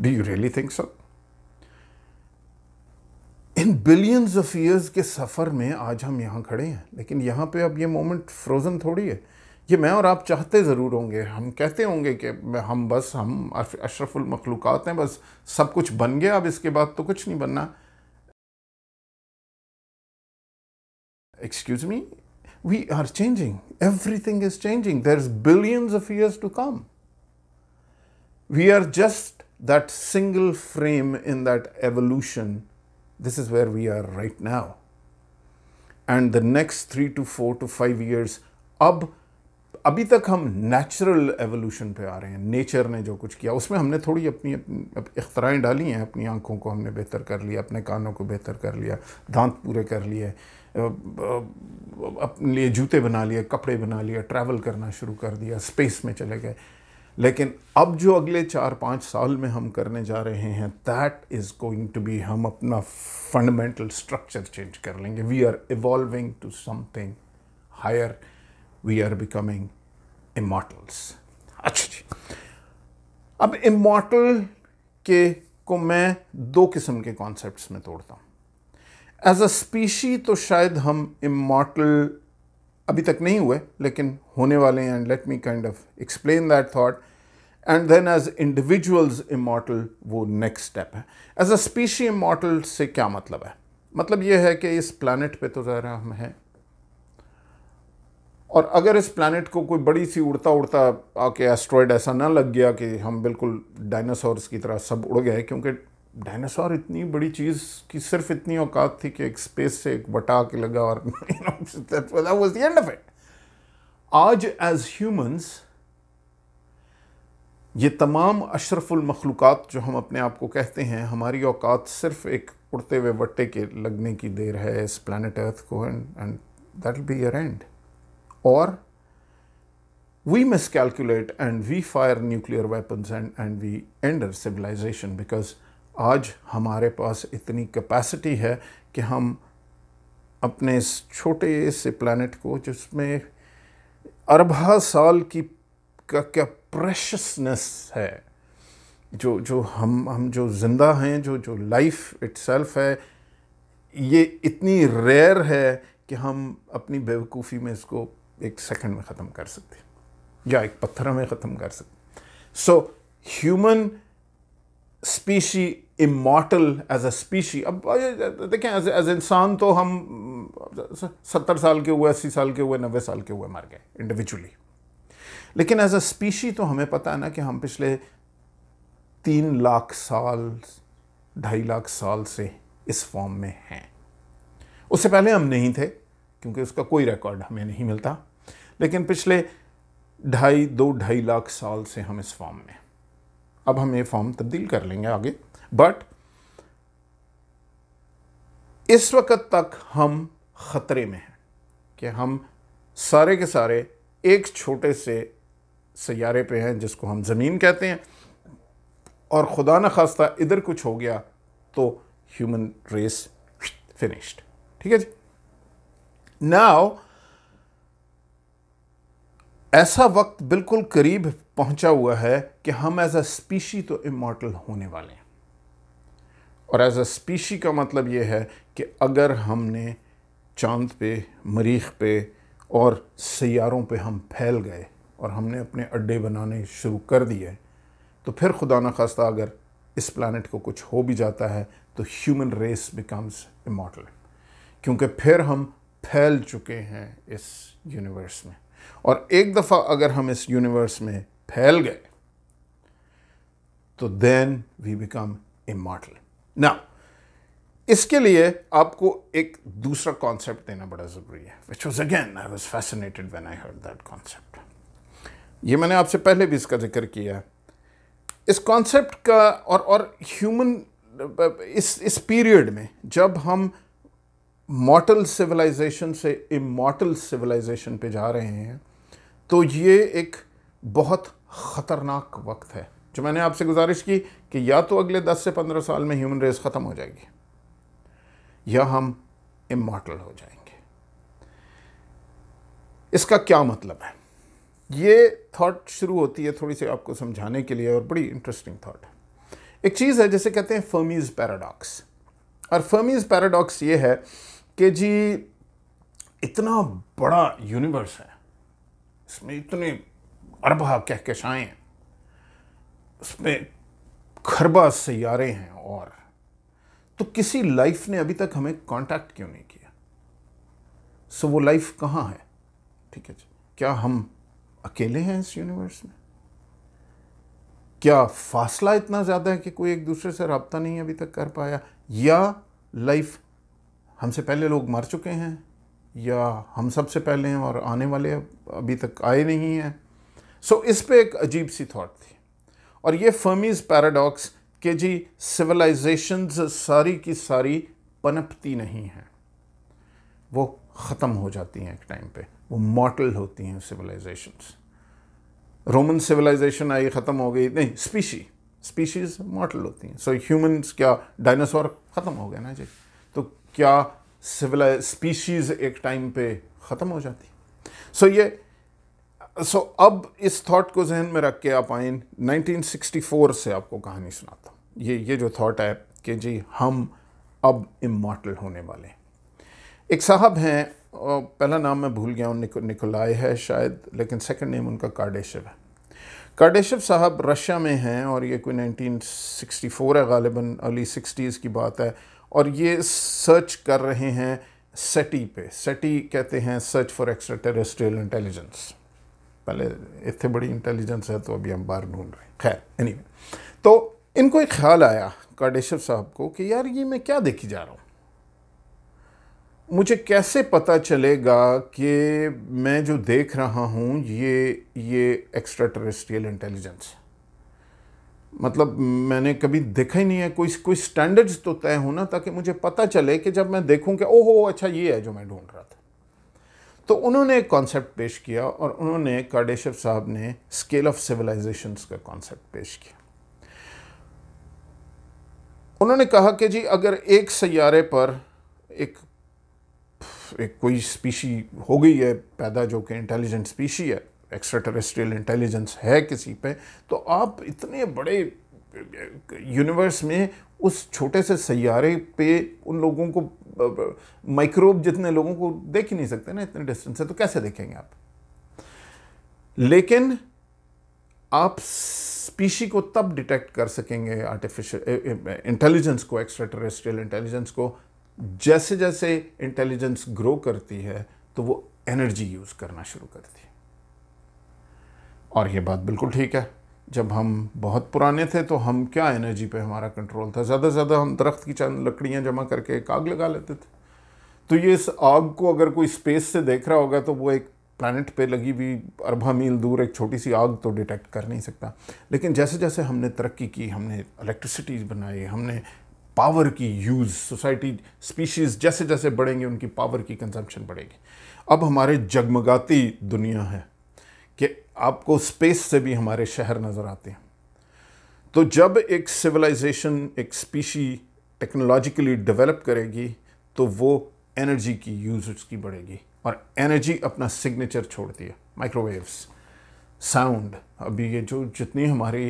do you really think so? In billions of years के सफर में आज हम यहां खड़े हैं, लेकिन यहां पे अब ये मोमेंट फ्रोजन थोड़ी है। ये मैं और आप चाहते ज़रूर होंगे, हम कहते होंगे कि हम अशरफुल मखलूक़ात हैं, बस सब कुछ बन गया, अब इसके बाद तो कुछ नहीं बनना। Excuse me, we are changing. Everything is changing. There's billions of years to come. We are just that single frame in that evolution. This is where we are right now. And the next 3 to 4 to 5 years, अभी तक हम नेचुरल एवोल्यूशन पे आ रहे हैं। नेचर ने जो कुछ किया उसमें हमने थोड़ी अपनी इख्तराएँ डाली हैं। अपनी आंखों को हमने बेहतर कर लिया, अपने कानों को बेहतर कर लिया, दांत पूरे कर लिए, अपने लिए जूते बना लिए, कपड़े बना लिए, ट्रैवल करना शुरू कर दिया, स्पेस में चले गए। लेकिन अब जो अगले 4-5 साल में हम करने जा रहे हैं, that is going to be, हम अपना फंडामेंटल स्ट्रक्चर चेंज कर लेंगे। We are evolving to something higher, we are becoming immortals. अच्छा जी, अब इमॉर्टल को मैं 2 किस्म के कॉन्सेप्ट्स में तोड़ता हूँ। एज अ स्पीशी तो शायद हम इमॉर्टल अभी तक नहीं हुए, लेकिन होने वाले हैं, and let me kind of explain that thought. And then as individuals immortal वो नेक्स्ट स्टेप है। एज अ स्पीशी इमॉर्टल से क्या मतलब है? मतलब ये है कि इस प्लैनेट पे तो ज़रा हम हैं, और अगर इस प्लैनेट को कोई बड़ी सी उड़ता उड़ता आके एस्ट्रॉयड ऐसा ना लग गया कि हम बिल्कुल डायनासोर्स की तरह सब उड़ गए, क्योंकि डायनासोर इतनी बड़ी चीज़ की सिर्फ इतनी औकात थी कि एक स्पेस से एक बटा के लगा और that was the end of it. आज एज ह्यूमंस ये तमाम अशरफुल मखलूक़ात जो हम अपने आप को कहते हैं, हमारी औकात सिर्फ एक उड़ते हुए वट्टे के लगने की देर है इस प्लैनेट अर्थ को, and that will be your and. Or we miscalculate and we fire nuclear weapons and we end our civilization, because आज हमारे पास इतनी कैपेसिटी है कि हम अपने इस छोटे से प्लैनेट को, जिसमें अरबा साल की क्या प्रेशसनेस है, जो हम जो जिंदा हैं, जो लाइफ इटसेल्फ है, ये इतनी रेयर है कि हम अपनी बेवकूफ़ी में इसको 1 सेकंड में ख़त्म कर सकते हैं, या एक पत्थर में ख़त्म कर सकते। So human species immortal as a species. अब देखें, एज इंसान तो हम 70 साल के हुए, 80 साल के हुए, 90 साल के हुए मर गए इंडिविजुअली, लेकिन एज अ स्पीशी तो हमें पता है ना कि हम पिछले 3 लाख साल, 2.5 लाख साल से इस फॉर्म में हैं। उससे पहले हम नहीं थे, क्योंकि उसका कोई रिकॉर्ड हमें नहीं मिलता, लेकिन पिछले ढाई लाख साल से हम इस फॉर्म में। अब हम ये फॉर्म तब्दील कर लेंगे आगे, बट इस वक्त तक हम खतरे में हैं कि हम सारे के सारे एक छोटे से सैयारे पे हैं जिसको हम ज़मीन कहते हैं, और खुदा न खास्ता इधर कुछ हो गया तो ह्यूमन रेस फिनिश्ड। ठीक है जी। नाउ ऐसा वक्त बिल्कुल करीब पहुंचा हुआ है कि हम एज अ स्पीशी तो इमॉर्टल होने वाले हैं। और एज अ स्पीशी का मतलब यह है कि अगर हमने चांद पे, मरीख पे और सैयारों पे हम फैल गए और हमने अपने अड्डे बनाने शुरू कर दिए, तो फिर खुदा न खास्ता अगर इस प्लानट को कुछ हो भी जाता है तो ह्यूमन रेस बिकम्स इमॉर्टल, क्योंकि फिर हम फैल चुके हैं इस यूनिवर्स में। और एक दफ़ा अगर हम इस यूनिवर्स में फैल गए तो then we become immortal. Now इसके लिए आपको एक दूसरा कॉन्सेप्ट देना बड़ा ज़रूरी है, which was again I was fascinated when I heard that concept. ये मैंने आपसे पहले भी इसका जिक्र किया है। इस कॉन्सेप्ट का और ह्यूमन इस पीरियड में जब हम मॉर्टल सिविलाइजेशन से इमॉर्टल सिविलाइजेशन पे जा रहे हैं, तो ये एक बहुत ख़तरनाक वक्त है। जो मैंने आपसे गुजारिश की कि या तो अगले 10 से 15 साल में ह्यूमन रेस ख़त्म हो जाएगी या हम इमॉर्टल हो जाएंगे। इसका क्या मतलब है? ये थॉट शुरू होती है थोड़ी सी आपको समझाने के लिए, और बड़ी इंटरेस्टिंग थॉट है। एक चीज़ है जिसे कहते हैं फर्मीज पैराडॉक्स। और फर्मीज पैराडॉक्स ये है कि जी इतना बड़ा यूनिवर्स है, इसमें इतने अरबा कहकशाएं हैं, उसमें खरबा सैयारे हैं, और तो किसी लाइफ ने अभी तक हमें कांटेक्ट क्यों नहीं किया? सो वो लाइफ कहाँ है? ठीक है जी, क्या हम अकेले हैं इस यूनिवर्स में? क्या फासला इतना ज़्यादा है कि कोई एक दूसरे से रब्ता नहीं अभी तक कर पाया? या लाइफ हमसे पहले लोग मर चुके हैं, या हम सबसे पहले हैं और आने वाले अभी तक आए नहीं हैं? सो इस पे एक अजीब सी थॉट थी, और ये फर्मीज पैराडॉक्स कि जी सिविलाइजेशंस सारी की सारी पनपती नहीं हैं, वो ख़त्म हो जाती हैं एक टाइम पे, वो मॉर्टल होती हैं सिविलाइजेशंस। रोमन सिविलाइजेशन आई, ख़त्म हो गई, नहीं, स्पीशीज़ मॉर्टल होती हैं। सो ह्यूमंस, क्या डायनासोर ख़त्म हो गए ना जी, तो क्या स्पीशीज़ एक टाइम पे ख़त्म हो जाती? सो अब इस थॉट को जहन में रख के आप आए 1964 से आपको कहानी सुनाता हूँ। ये जो थॉट है कि जी हम अब इमॉर्टल होने वाले हैं। एक साहब हैं, पहला नाम मैं भूल गया हूँ, निकोलाई है शायद, लेकिन सेकंड नेम उनका कार्डेशेव है। कार्डेशेव साहब रशिया में हैं, और ये कोई 1964 है गालिबन, अर्ली 60s की बात है, और ये सर्च कर रहे हैं सेटी पे। सेटी कहते हैं search for extra terrestrial intelligence. पहले इतने बड़ी इंटेलिजेंस है तो अभी हम बाहर ढूंढ रहे हैं। खैर एनीवे, तो इनको एक ख्याल आया कार्डेशेव साहब को कि यार ये मैं क्या देखी जा रहा हूँ, मुझे कैसे पता चलेगा कि मैं जो देख रहा हूँ ये एक्स्ट्रा टेरेस्ट्रियल इंटेलिजेंस, मतलब मैंने कभी देखा ही नहीं है। कोई स्टैंडर्ड्स तो तय होना ताकि मुझे पता चले कि जब मैं देखूं कि ओहो अच्छा ये है जो मैं ढूंढ रहा था। तो उन्होंने एक कॉन्सेप्ट पेश किया, और उन्होंने कार्डेशेव साहब ने स्केल ऑफ सिविलाइजेशंस का कॉन्सेप्ट पेश किया। उन्होंने कहा कि जी अगर एक सैयारे पर एक कोई स्पीशी हो गई है पैदा जो कि इंटेलिजेंट स्पीशी है, एक्स्ट्रा टेरेस्ट्रियल इंटेलिजेंस है किसी पे, तो आप इतने बड़े यूनिवर्स में उस छोटे से सैयारे पे उन लोगों को, माइक्रोब जितने लोगों को देख ही नहीं सकते ना इतने डिस्टेंस से, तो कैसे देखेंगे आप? लेकिन आप स्पीशी को तब डिटेक्ट कर सकेंगे, आर्टिफिशियल इंटेलिजेंस को, एक्स्ट्रा टेरेस्ट्रियल इंटेलिजेंस को, जैसे जैसे इंटेलिजेंस ग्रो करती है तो वो एनर्जी यूज़ करना शुरू करती है। और ये बात बिल्कुल ठीक है। जब हम बहुत पुराने थे तो हम क्या एनर्जी पे हमारा कंट्रोल था? ज़्यादा से ज़्यादा हम दरख्त की चंद लकड़ियाँ जमा करके एक आग लगा लेते थे। तो ये इस आग को अगर कोई स्पेस से देख रहा होगा तो वो एक प्लैनेट पे लगी हुई अरबा मील दूर एक छोटी सी आग तो डिटेक्ट कर नहीं सकता। लेकिन जैसे जैसे हमने तरक्की की, हमने इलेक्ट्रिसिटीज़ बनाई, हमने पावर की यूज़, सोसाइटी स्पीशीज़ जैसे जैसे बढ़ेंगे उनकी पावर की कंजम्पशन बढ़ेगी। अब हमारे जगमगाती दुनिया है कि आपको स्पेस से भी हमारे शहर नज़र आते हैं। तो जब एक सिविलाइजेशन, एक स्पीशी टेक्नोलॉजिकली डेवलप करेगी तो वो एनर्जी की यूज़ उसकी बढ़ेगी, और एनर्जी अपना सिग्नेचर छोड़ती है। माइक्रोवेव्स, साउंड, अभी ये जो जितनी हमारी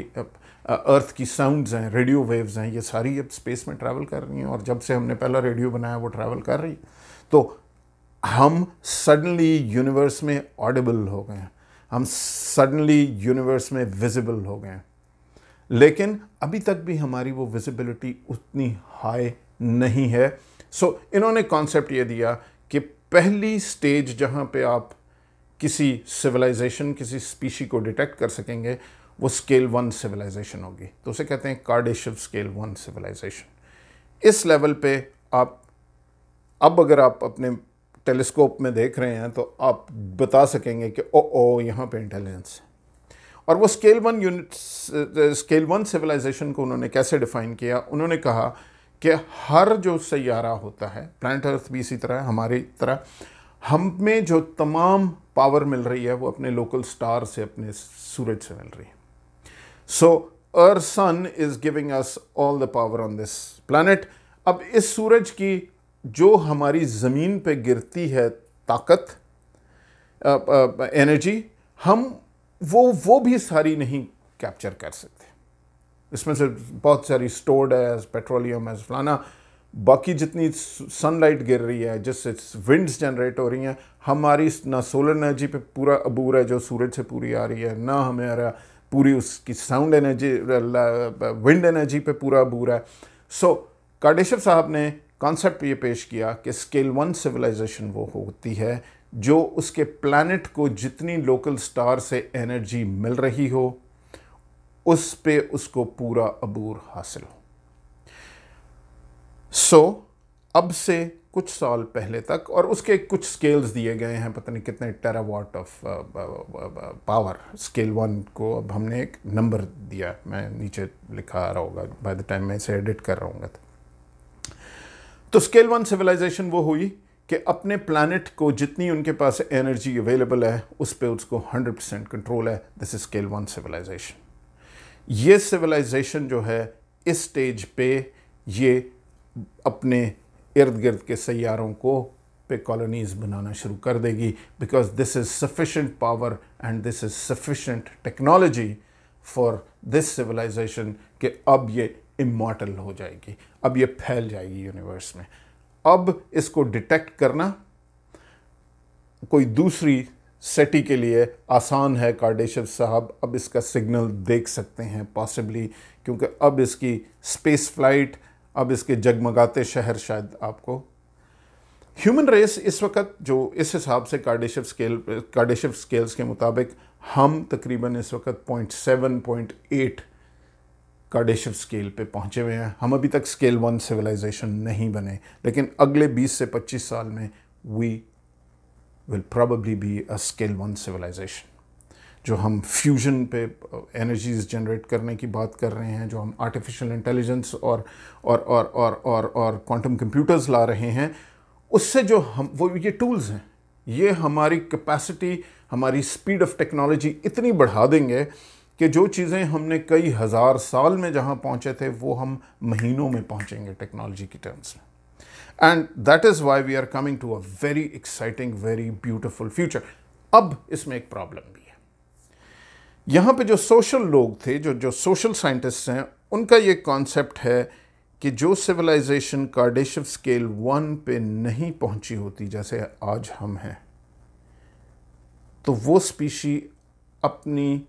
अर्थ की साउंड्स हैं, रेडियो वेव्स हैं, ये सारी अब स्पेस में ट्रैवल कर रही हैं, और जब से हमने पहला रेडियो बनाया वो ट्रैवल कर रही। तो हम सडनली यूनिवर्स में ऑडिबल हो गए हैं, हम सडनली यूनिवर्स में विजिबल हो गए हैं। लेकिन अभी तक भी हमारी वो विजिबिलिटी उतनी हाई नहीं है। सो इन्होंने कॉन्सेप्ट ये दिया कि पहली स्टेज जहाँ पे आप किसी सिविलाइजेशन, किसी स्पीशी को डिटेक्ट कर सकेंगे, वो स्केल 1 सिविलाइजेशन होगी। तो उसे कहते हैं कार्डेशिव स्केल 1 सिविलाइजेशन। इस लेवल पे आप, अब अगर आप अपने टेलीस्कोप में देख रहे हैं तो आप बता सकेंगे कि ओ यहाँ पे इंटेलिजेंस है। और वो स्केल 1 सिविलाइजेशन को उन्होंने कैसे डिफाइन किया? उन्होंने कहा कि हर जो सैयारा होता है, प्लैनेट अर्थ भी इसी तरह, हमारी तरह, हम में जो तमाम पावर मिल रही है वो अपने लोकल स्टार से, अपने सूरज से मिल रही है। So our sun is giving us all the power on this planet. अब इस सूरज की जो हमारी ज़मीन पे गिरती है ताकत, एनर्जी, हम वो भी सारी नहीं कैप्चर कर सकते। इसमें से बहुत सारी स्टोर्ड है एज पेट्रोलियम, एज फलाना। बाकी जितनी सनलाइट गिर रही है, जिससे विंड्स जनरेट हो रही हैं, हमारी ना सोलर एनर्जी पे पूरा अबूर है जो सूरज से पूरी आ रही है, ना हमारा पूरी उसकी साउंड एनर्जी, विंड एनर्जी पे पूरा अबूर है। सो कार्डेशिव साहब ने कॉन्सेप्ट ये पेश किया कि स्केल 1 सिविलाइजेशन वो होती है जो उसके प्लैनेट को जितनी लोकल स्टार से एनर्जी मिल रही हो उस पे उसको पूरा अबूर हासिल हो। सो अब से कुछ साल पहले तक, और उसके कुछ स्केल्स दिए गए हैं, पता नहीं कितने टेरावाट ऑफ पावर, स्केल 1 को अब हमने एक नंबर दिया, मैं नीचे लिखा आ रहा होगा बाय द टाइम मैं इसे एडिट कर रहा हूँ। तो स्केल 1 सिविलाइजेशन वो हुई कि अपने प्लैनेट को जितनी उनके पास एनर्जी अवेलेबल है उस पे उसको 100% कंट्रोल है। This is scale 1 civilisation. ये सिविलाइजेशन जो है इस स्टेज पे ये अपने इर्द गिर्द के सैयारों को पे कॉलोनीज बनाना शुरू कर देगी, because this is sufficient power and this is sufficient technology for this civilisation कि अब ये इमॉर्टल हो जाएगी, अब ये फैल जाएगी यूनिवर्स में। अब इसको डिटेक्ट करना कोई दूसरी सेटी के लिए आसान है। कार्डेशिव साहब अब इसका सिग्नल देख सकते हैं पॉसिबली, क्योंकि अब इसकी स्पेस फ्लाइट, अब इसके जगमगाते शहर, शायद आपको ह्यूमन रेस इस वक्त जो इस हिसाब से कार्डेशिव स्केल्स के मुताबिक हम तकरीबन इस वक्त 0.7-0.8 कार्डेशिव स्केल पे पहुंचे हुए हैं। हम अभी तक स्केल 1 सिविलाइजेशन नहीं बने, लेकिन अगले 20 से 25 साल में we will probably be a scale 1 civilization। जो हम फ्यूजन पे एनर्जीज जनरेट करने की बात कर रहे हैं, जो हम आर्टिफिशियल इंटेलिजेंस और क्वांटम कंप्यूटर्स ला रहे हैं, उससे जो हम वो ये टूल्स हैं, ये हमारी कैपेसिटी, हमारी स्पीड ऑफ टेक्नोलॉजी इतनी बढ़ा देंगे कि जो चीज़ें हमने कई हज़ार साल में जहाँ पहुँचे थे वो हम महीनों में पहुँचेंगे टेक्नोलॉजी की टर्म्स में। And that is why we are coming to a very exciting, very beautiful future. अब इसमें एक प्रॉब्लम भी है। यहाँ पे जो सोशल लोग थे, जो सोशल साइंटिस्ट हैं, उनका ये कॉन्सेप्ट है कि जो सिविलाइजेशन कार्डेशिव स्केल 1 पे नहीं पहुँची होती जैसे आज हम हैं, तो वो स्पीशी अपनी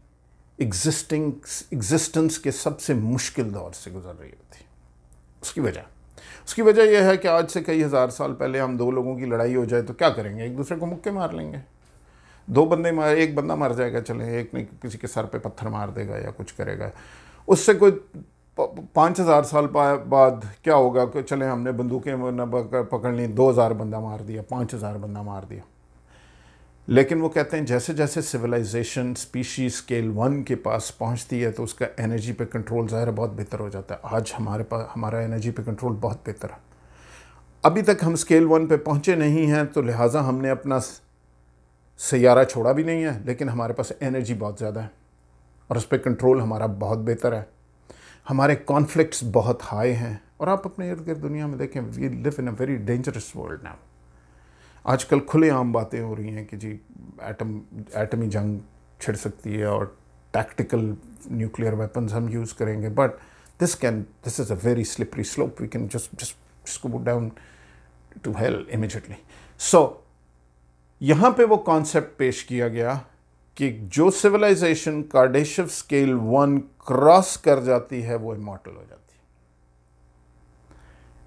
एग्जिस्टेंस के सबसे मुश्किल दौर से गुजर रही होती। उसकी वजह यह है कि आज से कई हज़ार साल पहले हम दो लोगों की लड़ाई हो जाए तो क्या करेंगे? एक दूसरे को मुक्के मार लेंगे। एक बंदा मर जाएगा, चले, एक ने किसी के सर पे पत्थर मार देगा या कुछ करेगा। उससे कोई 5000 साल बाद क्या होगा कि चले हमने बंदूकें पकड़ ली, 2000 बंदा मार दिया, 5000 बंदा मार दिया। लेकिन वो कहते हैं जैसे जैसे सिविलाइजेशन स्पीशीज स्केल 1 के पास पहुंचती है तो उसका एनर्जी पे कंट्रोल ज़ाहिर बहुत बेहतर हो जाता है। आज हमारे पास हमारा एनर्जी पे कंट्रोल बहुत बेहतर है। अभी तक हम स्केल 1 पे पहुंचे नहीं हैं, तो लिहाजा हमने अपना सैयारा छोड़ा भी नहीं है, लेकिन हमारे पास एनर्जी बहुत ज़्यादा है और उस पर कंट्रोल हमारा बहुत बेहतर है। हमारे कॉन्फ्लिक्ट्स बहुत हाई हैं और आप अपने इर्द गिर्द दुनिया में देखें, we live in a very dangerous world now. आजकल खुलेआम बातें हो रही हैं कि जी एटमी जंग छिड़ सकती है और टैक्टिकल न्यूक्लियर वेपन्स हम यूज़ करेंगे, but this is a very slippery slope, we can just go down to hell immediately. So यहाँ पे वो कॉन्सेप्ट पेश किया गया कि जो सिविलाइजेशन कार्डेशिव स्केल 1 क्रॉस कर जाती है वो इमॉर्टल हो जाती है।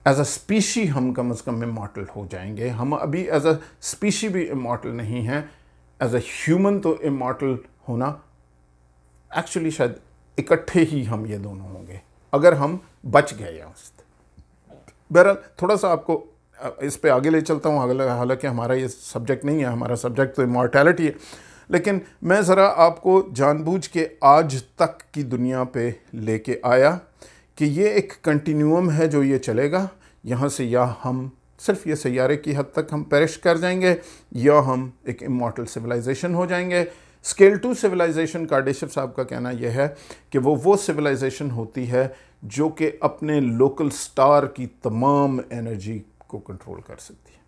एज अ स्पीशी हम कम से कम इमॉर्टल हो जाएंगे। हम अभी एज अ स्पीशी भी इमॉर्टल नहीं हैं, एज अ ह्यूमन तो इमॉर्टल होना एक्चुअली शायद इकट्ठे ही हम ये दोनों होंगे अगर हम बच गए यहाँ से। बहरहाल थोड़ा सा आपको इस पे आगे ले चलता हूँ, हालांकि हमारा ये सब्जेक्ट नहीं है, हमारा सब्जेक्ट तो इमॉर्टैलिटी है, लेकिन मैं ज़रा आपको जानबूझ के आज तक की दुनिया पे लेके आया कि ये एक कंटिन्यूम है जो ये चलेगा। यहाँ से या हम सिर्फ ये सैयारे की हद तक हम पेरिश कर जाएंगे या हम एक इमॉर्टल सिविलाइजेशन हो जाएंगे। स्केल 2 सिविलाइजेशन कार्डेशिव साहब का कहना यह है कि वो सिविलाइजेशन होती है जो कि अपने लोकल स्टार की तमाम एनर्जी को कंट्रोल कर सकती है।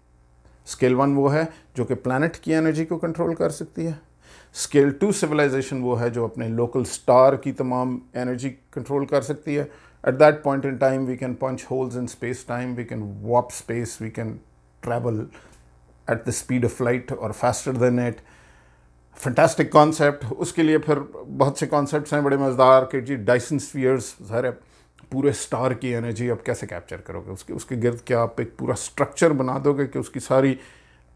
स्केल 1 वो है जो कि प्लैनेट की एनर्जी को कंट्रोल कर सकती है। स्केल 2 सिविलाइजेशन वो है जो अपने लोकल स्टार की तमाम एनर्जी कंट्रोल कर सकती है। At that point in time we can punch holes in space time, we can warp space, we can travel at the speed of light और faster than it. Fantastic concept. उसके लिए फिर बहुत से कॉन्सेप्ट्स हैं बड़े मज़ेदार कि जी डायसन स्फीयर्स, ज़ाहिर है पूरे स्टार की एनर्जी आप कैसे कैप्चर करोगे, उसके गिर्द क्या आप एक पूरा स्ट्रक्चर बना दोगे कि उसकी सारी,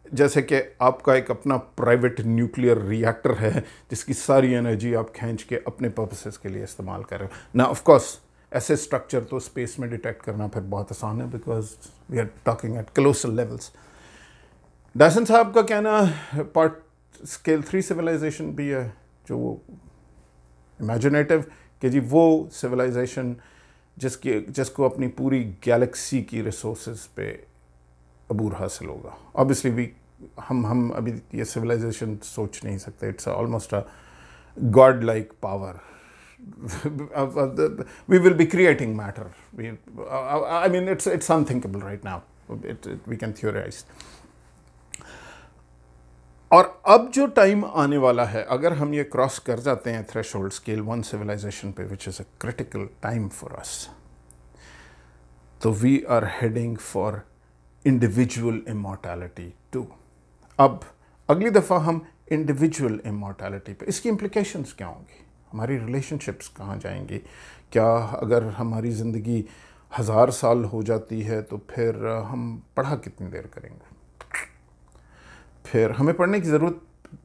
जैसे कि आपका एक अपना प्राइवेट न्यूक्लियर रिएक्टर है जिसकी सारी एनर्जी आप खींच के अपने पर्पसेस के लिए इस्तेमाल कर रहे हो ना। ऑफ कोर्स ऐसे स्ट्रक्चर तो स्पेस में डिटेक्ट करना फिर बहुत आसान है because we are talking at colossal levels. Dyson साहब का कहना पार्ट स्केल 3 सिविलाइजेशन भी है जो इमेजिनेटिव कि जी वो सिविलाइजेशन जिसको अपनी पूरी गैलेक्सी की रिसोर्सेज पे अबूर हासिल होगा। ऑब्वियसली हम अभी ये सिविलाइजेशन सोच नहीं सकते। It's almost a god like power. We will be creating matter. I mean it's unthinkable right now, we can theorise. और अब जो टाइम आने वाला है, अगर हम ये क्रॉस कर जाते हैं थ्रेशोल्ड स्केल 1 सिविलाइजेशन पे, which is a critical time for us, तो we are heading for individual immortality too. अब अगली दफ़ा हम इंडिविजुअल इमॉर्टैलिटी पे, इसकी इम्प्लिकेशंस क्या होंगी, हमारी रिलेशनशिप्स कहाँ जाएंगी, क्या अगर हमारी ज़िंदगी 1000 साल हो जाती है तो फिर हम पढ़ा कितनी देर करेंगे, फिर हमें पढ़ने की ज़रूरत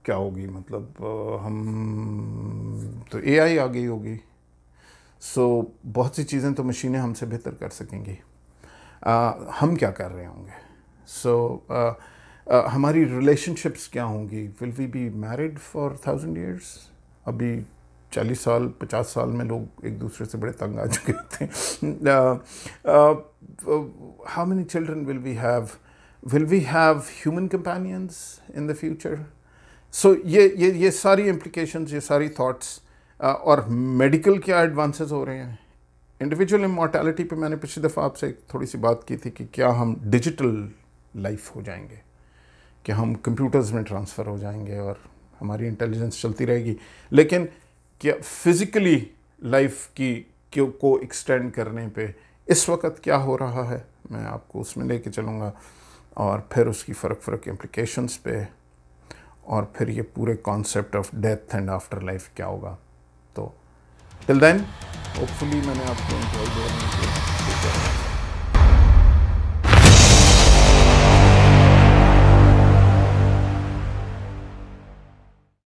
क्या होगी, मतलब हम तो AI आ गई होगी। सो बहुत सी चीज़ें तो मशीनें हमसे बेहतर कर सकेंगी। हम क्या कर रहे होंगे, सो हमारी रिलेशनशिप्स क्या होंगी, will we be married for 1000 years? अभी 40 साल 50 साल में लोग एक दूसरे से बड़े तंग आ चुके थे। How many children will we have? Will we have human companions in the future? So ये सारी implications, ये सारी thoughts, और मेडिकल क्या एडवांसेस हो रहे हैं। इंडिविजुअल इमॉर्टैलिटी पे मैंने पिछली दफ़ा आपसे थोड़ी सी बात की थी कि क्या हम डिजिटल लाइफ हो जाएंगे, कि हम कंप्यूटर्स में ट्रांसफ़र हो जाएंगे और हमारी इंटेलिजेंस चलती रहेगी, लेकिन क्या फिज़िकली लाइफ को एक्सटेंड करने पे इस वक्त क्या हो रहा है, मैं आपको उसमें लेके चलूँगा, और फिर उसकी फ़र्क इम्प्लिकेशंस पे, और फिर ये पूरे concept of death and after life क्या होगा। तो टिल देन होपफुली मैंने आपको एंजॉय किया।